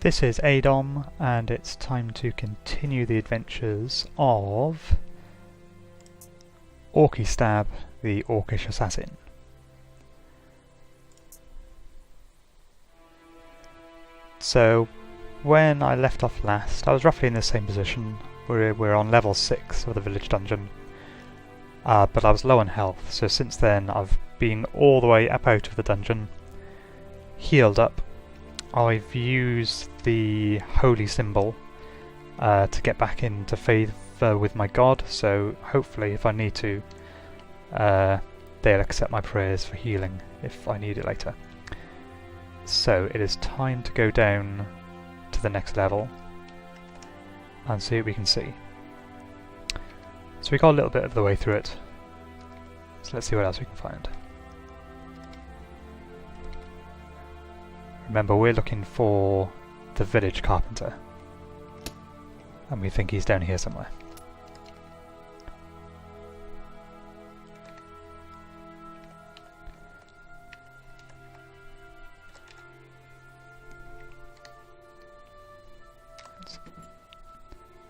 This is ADOM, and it's time to continue the adventures of OrcyStab the Orc Assassin. So, when I left off last, I was roughly in the same position. We're on level 6 of the village dungeon, but I was low on health, so since then I've been all the way up out of the dungeon, healed up. I've used the holy symbol to get back into favour with my god, so hopefully if I need to, they'll accept my prayers for healing if I need it later. So it is time to go down to the next level and see what we can see. So we got a little bit of the way through it, so let's see what else we can find. Remember, we're looking for the village carpenter, and we think he's down here somewhere.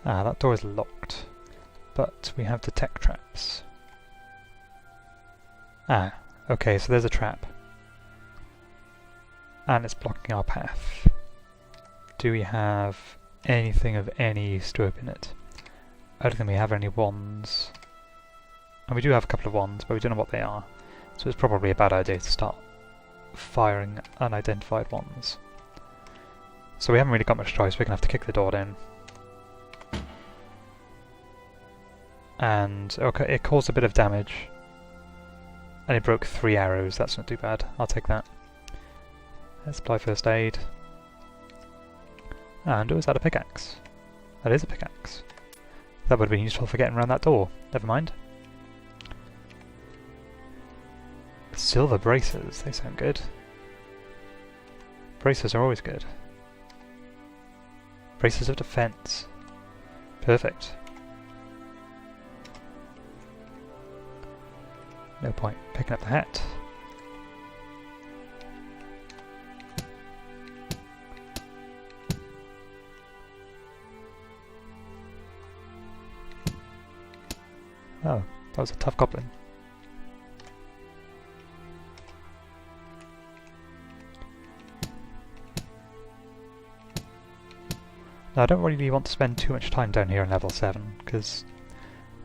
Ah, that door is locked, but we have the tech traps. Ah, okay, so there's a trap. And it's blocking our path. Do we have anything of any use to open it? I don't think we have any wands. And we do have a couple of wands, but we don't know what they are. So it's probably a bad idea to start firing unidentified wands. So we haven't really got much choice, we're going to have to kick the door down. And okay, it caused a bit of damage. And it broke 3 arrows, that's not too bad, I'll take that. Let's apply first aid. And is that a pickaxe? That is a pickaxe. That would have been useful for getting around that door. Never mind. Silver braces, they sound good. Braces are always good. Braces of defense. Perfect. No point picking up the hat. Oh, that was a tough goblin. Now I don't really want to spend too much time down here on level 7, because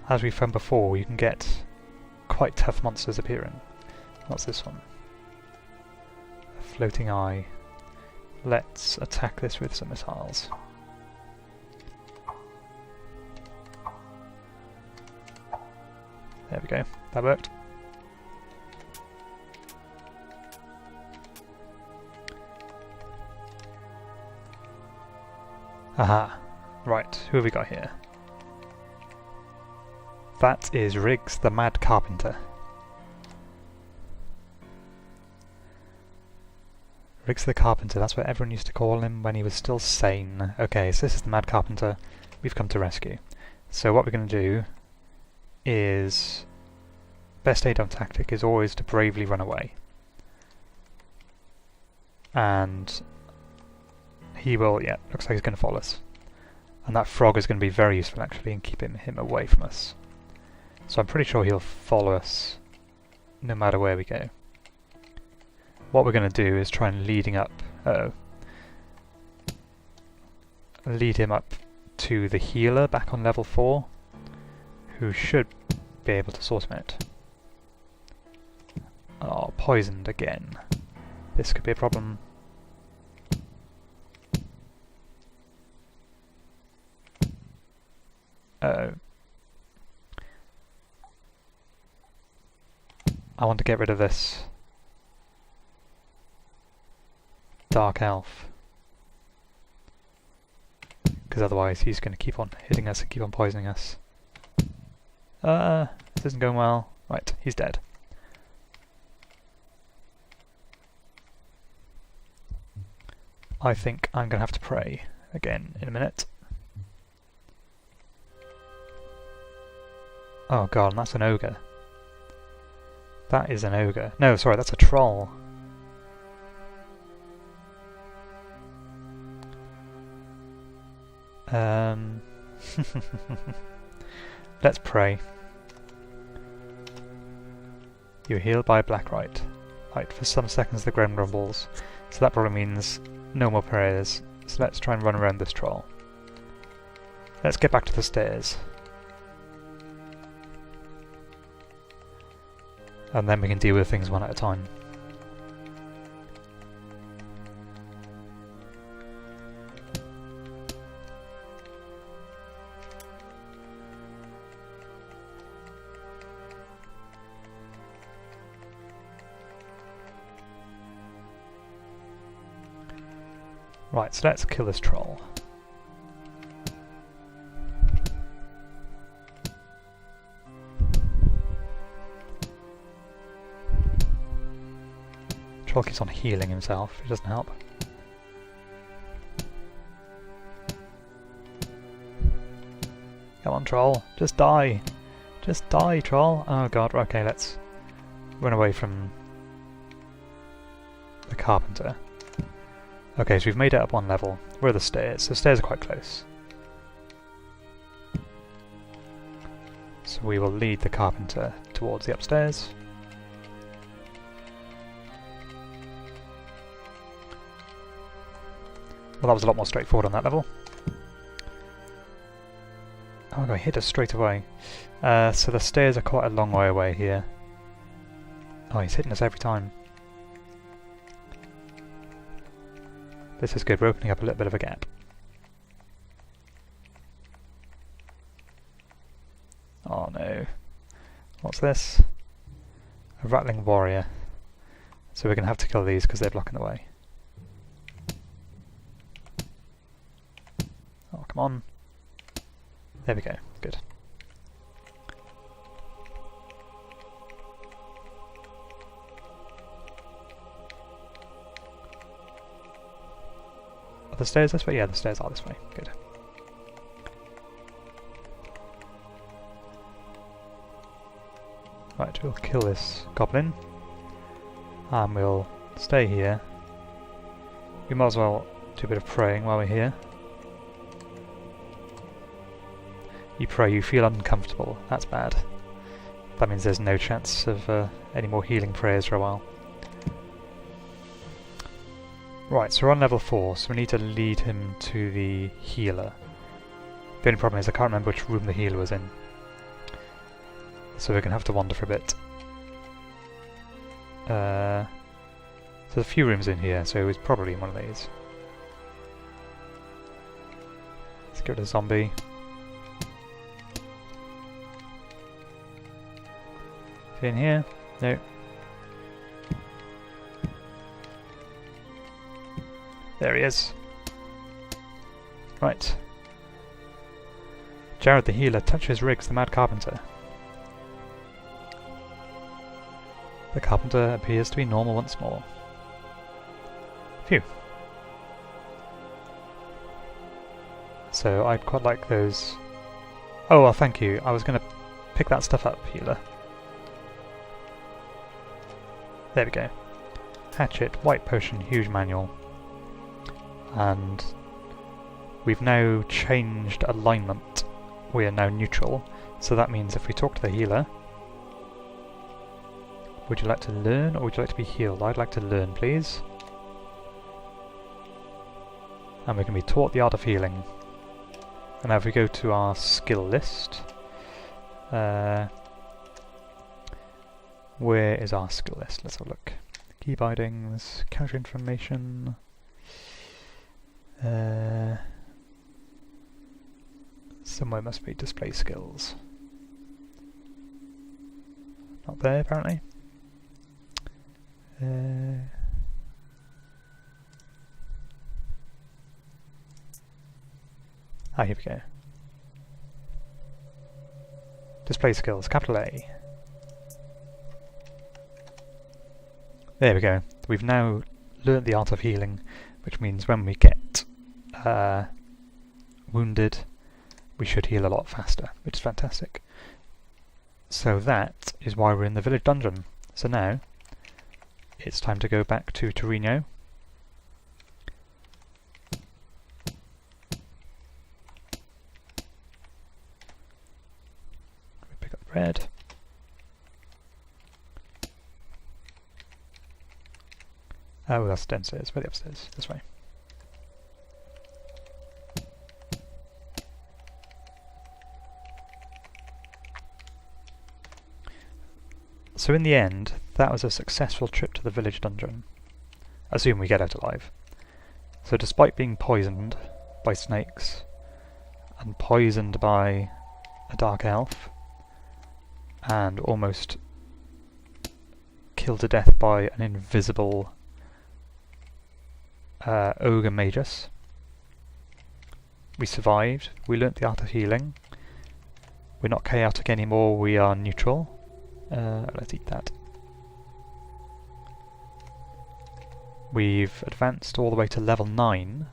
as we found before, you can get quite tough monsters appearing. What's this one? A floating eye. Let's attack this with some missiles. There we go, that worked. Aha, right, who have we got here? That is Riggs the Mad Carpenter. Riggs the Carpenter, that's what everyone used to call him when he was still sane. Okay, so this is the Mad Carpenter we've come to rescue. So what we're going to do is, best ADOM tactic is always to bravely run away. And he will, yeah, looks like he's going to follow us. And that frog is going to be very useful actually in keeping him away from us. So I'm pretty sure he'll follow us no matter where we go. What we're going to do is try and lead him up to the healer back on level 4, who should be able to sort him out. Oh, poisoned again. This could be a problem. Uh-oh. I want to get rid of this dark elf, because otherwise he's going to keep on hitting us and keep on poisoning us. This isn't going well. Right, he's dead. I think I'm going to have to pray again in a minute. Oh god, and that's an ogre. That is an ogre. No, sorry, that's a troll. Let's pray. You're healed by Blackrite. Right, for some seconds the ground rumbles, so that probably means no more prayers. So let's try and run around this troll. Let's get back to the stairs. And then we can deal with things one at a time. Right, so let's kill this troll. Troll keeps on healing himself, it doesn't help. Come on, troll, just die! Just die, troll! Oh god, okay, let's run away from the carpenter. Okay, so we've made it up one level. Where are the stairs? The stairs are quite close. So we will lead the carpenter towards the upstairs. Well, that was a lot more straightforward on that level. Oh, I hit us straight away. So the stairs are quite a long way away here. Oh, he's hitting us every time. This is good, we're opening up a little bit of a gap. Oh no. What's this? A rattling warrior. So we're going to have to kill these because they're blocking the way. Oh, come on. There we go, good. Are the stairs this way? Yeah, the stairs are this way. Good. Right, we'll kill this goblin. And we'll stay here. We might as well do a bit of praying while we're here. You pray, you feel uncomfortable. That's bad. That means there's no chance of any more healing prayers for a while. Right, so we're on level 4, so we need to lead him to the healer. The only problem is I can't remember which room the healer was in. So we're going to have to wander for a bit. So there's a few rooms in here, so it's probably in one of these. Let's go to the zombie. Is he in here? No. There he is. Right. Jared the healer touches Riggs the mad carpenter. The carpenter appears to be normal once more. Phew. So I'd quite like those... Oh, well, thank you. I was going to pick that stuff up, healer. There we go. Hatchet, white potion, huge manual. And we've now changed alignment. We are now neutral, so that means if we talk to the healer... Would you like to learn, or would you like to be healed? I'd like to learn, please. And we can be taught the art of healing. And now if we go to our skill list... where is our skill list? Let's have a look. Key bindings, counter information... somewhere must be display skills. Not there, apparently. Here we go. Display skills, capital A. There we go. We've now learnt the art of healing, which means when we get wounded, we should heal a lot faster, which is fantastic. So that is why we're in the village dungeon. So now, it's time to go back to Torino. red. Oh, that's downstairs. Where the upstairs? This way. So in the end, that was a successful trip to the village dungeon. Assume we get out alive. So despite being poisoned by snakes, and poisoned by a dark elf, and almost killed to death by an invisible ogre magus, we survived, we learnt the art of healing, we're not chaotic anymore, we are neutral. Let's eat that. We've advanced all the way to level 9.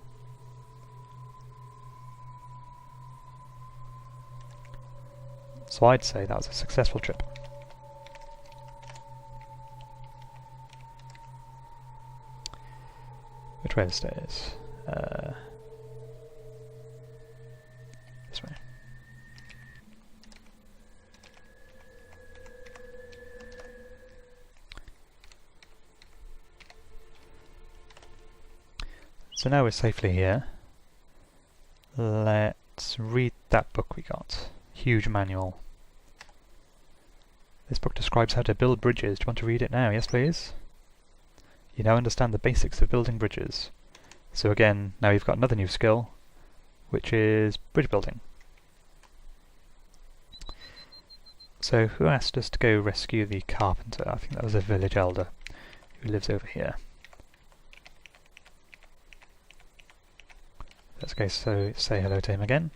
So I'd say that was a successful trip. Which way are the stairs? This way. So now we're safely here. Let's read that book we got. Huge manual. This book describes how to build bridges. Do you want to read it now? Yes, please. You now understand the basics of building bridges. So again, now you've got another new skill, which is bridge building. So who asked us to go rescue the carpenter? I think that was a village elder who lives over here. Let's go say hello to him again.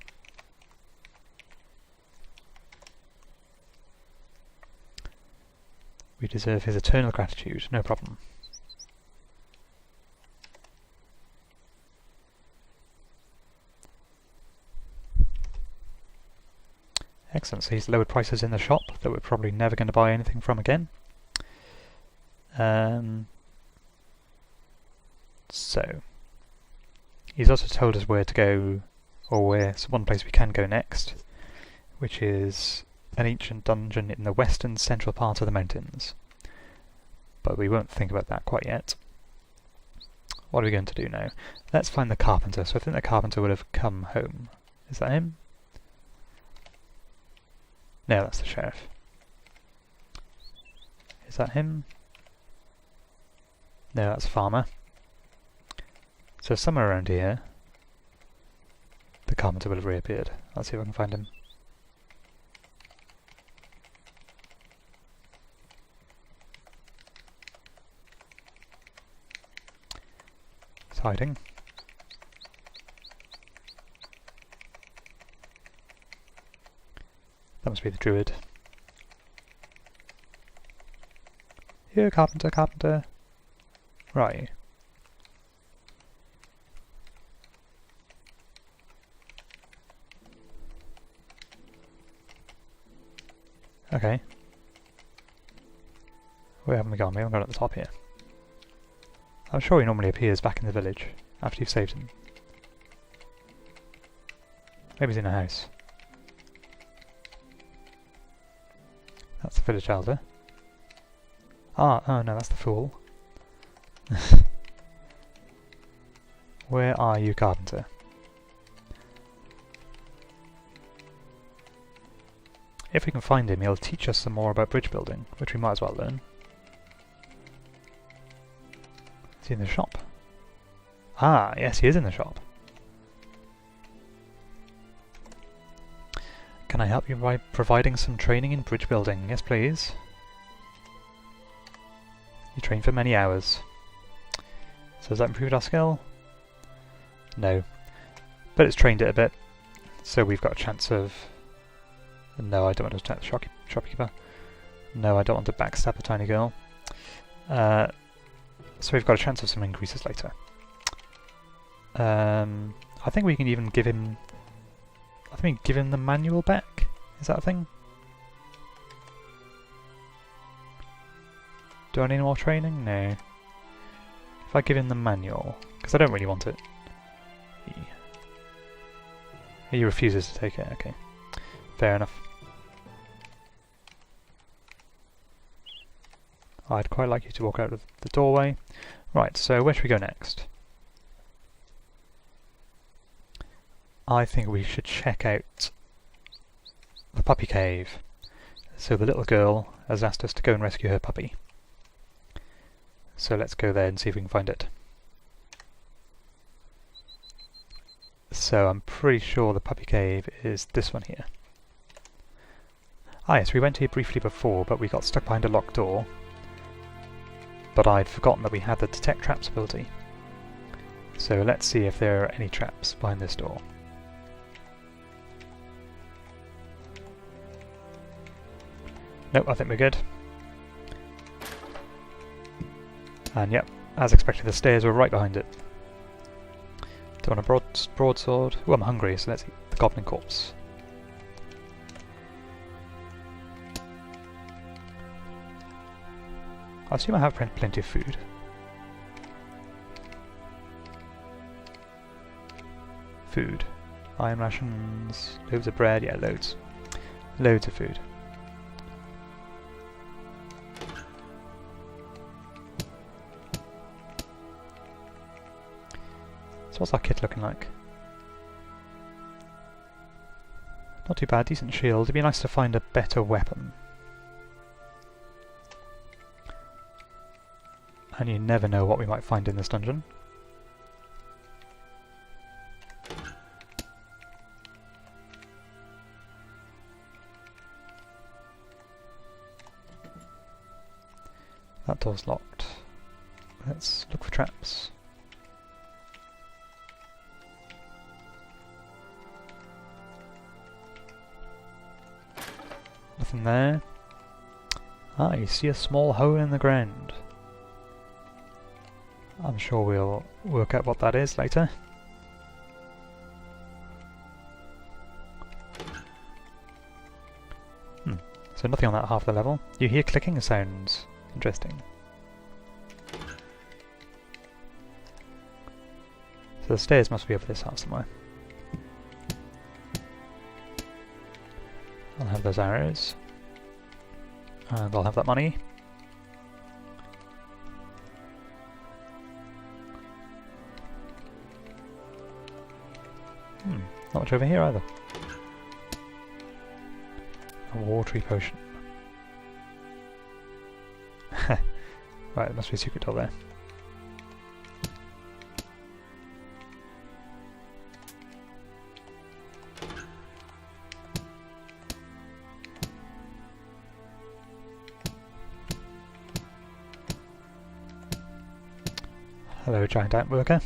We deserve his eternal gratitude, no problem. Excellent, so he's lowered prices in the shop that we're probably never going to buy anything from again. So, he's also told us where to go, or where's one place we can go next, which is an ancient dungeon in the western central part of the mountains. But we won't think about that quite yet. What are we going to do now? Let's find the carpenter. So I think the carpenter would have come home. Is that him? No, that's the sheriff. Is that him? No, that's a farmer. So somewhere around here, the carpenter will have reappeared. Let's see if I can find him. He's hiding. That must be the druid. Here, carpenter, carpenter. Where are you? Okay. Where haven't we gone? We haven't gone at the top here. I'm sure he normally appears back in the village after you've saved him. Maybe he's in a house. That's the village elder. Ah, oh no, that's the fool. Where are you, carpenter? If we can find him, he'll teach us some more about bridge building, which we might as well learn. Is he in the shop? Ah, yes, he is in the shop. Can I help you by providing some training in bridge building? Yes, please. You trained for many hours. So has that improved our skill? No. But it's trained it a bit, so we've got a chance of... No, I don't want to attack the shopkeeper. No, I don't want to backstab a tiny girl. So we've got a chance of some increases later. I think we can even give him... I think we give him the manual back. Is that a thing? Do I need more training? No. If I give him the manual, because I don't really want it. He refuses to take it, okay. Fair enough. I'd quite like you to walk out of the doorway. Right, so where should we go next? I think we should check out the puppy cave. So the little girl has asked us to go and rescue her puppy. So let's go there and see if we can find it. So I'm pretty sure the puppy cave is this one here. Ah yes, we went here briefly before, but we got stuck behind a locked door. But I'd forgotten that we had the detect traps ability. So let's see if there are any traps behind this door. Nope, I think we're good. And yep, as expected, the stairs were right behind it. Don't want a broadsword. Oh, I'm hungry, so let's eat the goblin corpse. I assume I have plenty of food. Food. Iron rations, loads of bread, yeah, loads. Loads of food. So what's our kit looking like? Not too bad, decent shield. It'd be nice to find a better weapon. And you never know what we might find in this dungeon. That door's locked. Let's look for traps. Nothing there. Ah, you see a small hole in the ground. I'm sure we'll work out what that is later. So nothing on that half of the level. You hear clicking sounds. Interesting. So the stairs must be over this house somewhere. I'll have those arrows. And I'll have that money. Not much over here either. A watery potion. Right, there must be a secret door there. Hello, giant ant worker.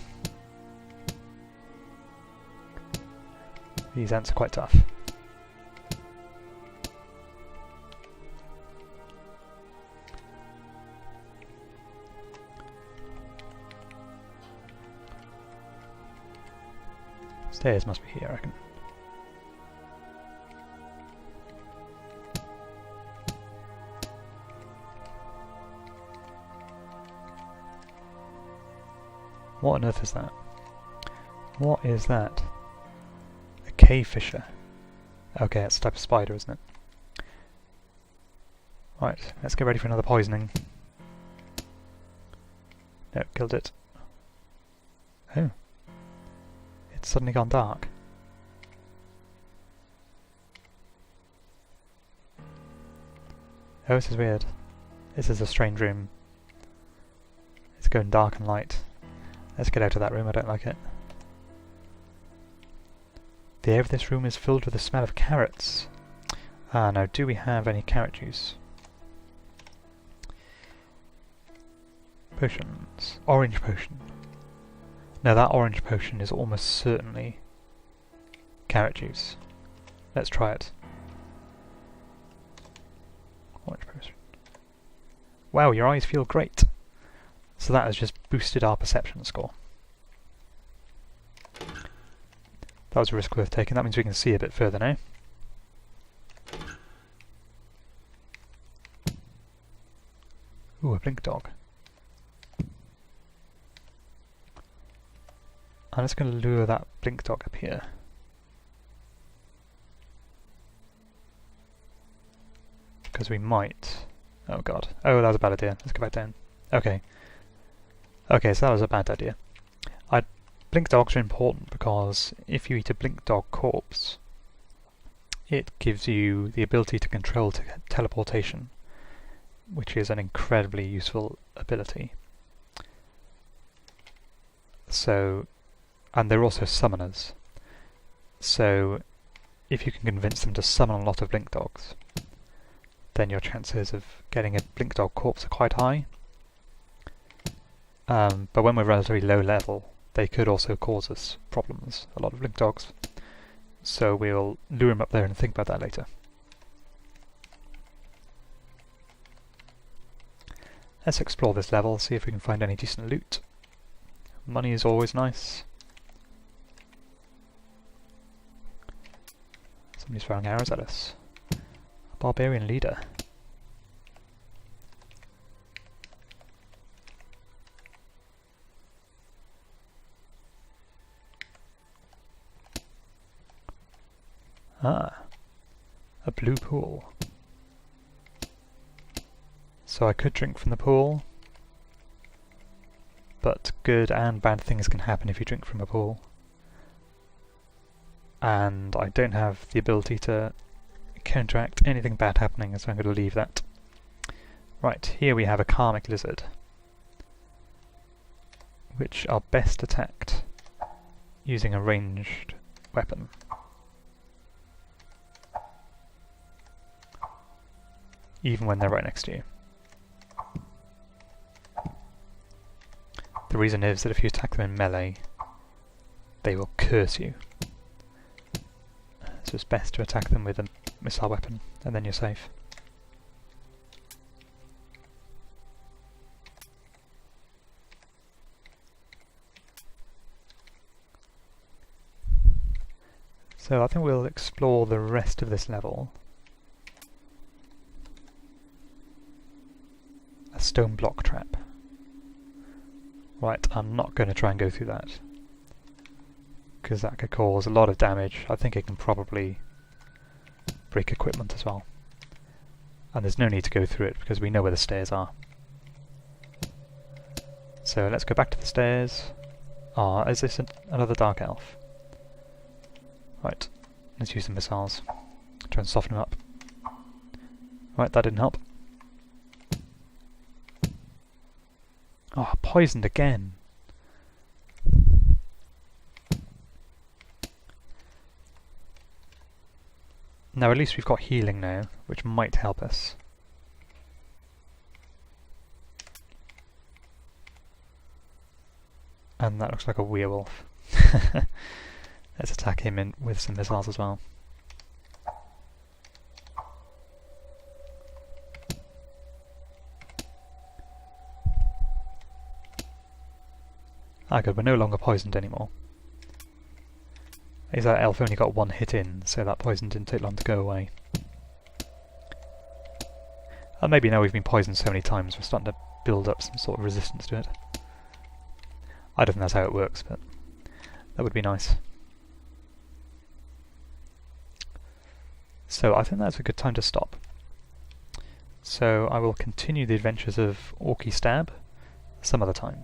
These ants are quite tough. Stairs must be here, I reckon. What on earth is that? What is that? A cave fisher. Okay, it's a type of spider, isn't it? Right, let's get ready for another poisoning. No, killed it. Oh. It's suddenly gone dark. Oh, this is weird. This is a strange room. It's going dark and light. Let's get out of that room, I don't like it. The air of this room is filled with the smell of carrots. Ah, now do we have any carrot juice? Potions. Orange potion. Now that orange potion is almost certainly carrot juice. Let's try it. Orange potion. Wow, your eyes feel great. So that has just boosted our perception score. That was a risk worth taking. That means we can see a bit further now. Ooh, a blink dog. I'm just going to lure that blink dog up here. Because we might Oh god. Oh, that was a bad idea. Let's go back down. Okay. Okay, so that was a bad idea. Blink dogs are important because if you eat a blink dog corpse, it gives you the ability to control teleportation, which is an incredibly useful ability. So, and they're also summoners. So, if you can convince them to summon a lot of blink dogs, then your chances of getting a blink dog corpse are quite high. But when we're relatively low level, they could also cause us problems, a lot of blink dogs. So we'll lure them up there and think about that later. Let's explore this level, see if we can find any decent loot. Money is always nice. Somebody's throwing arrows at us. A barbarian leader. Ah, a blue pool. So I could drink from the pool, but good and bad things can happen if you drink from a pool. And I don't have the ability to counteract anything bad happening, so I'm going to leave that. Right, here we have a karmic lizard, which are best attacked using a ranged weapon. Even when they're right next to you. The reason is that if you attack them in melee, they will curse you. So it's best to attack them with a missile weapon, and then you're safe. So I think we'll explore the rest of this level. A stone block trap. Right, I'm not going to try and go through that, because that could cause a lot of damage. I think it can probably break equipment as well. And there's no need to go through it because we know where the stairs are. So let's go back to the stairs. Ah, is this another dark elf? Right, let's use the missiles. Try and soften him up. Right, that didn't help. Oh, poisoned again. Now at least we've got healing now, which might help us. And that looks like a werewolf. Let's attack him with some missiles as well. Ah good, we're no longer poisoned anymore. Is that elf only got one hit in, so that poison didn't take long to go away. And maybe now we've been poisoned so many times we're starting to build up some sort of resistance to it. I don't think that's how it works, but that would be nice. So I think that's a good time to stop. So I will continue the adventures of OrcyStab some other time.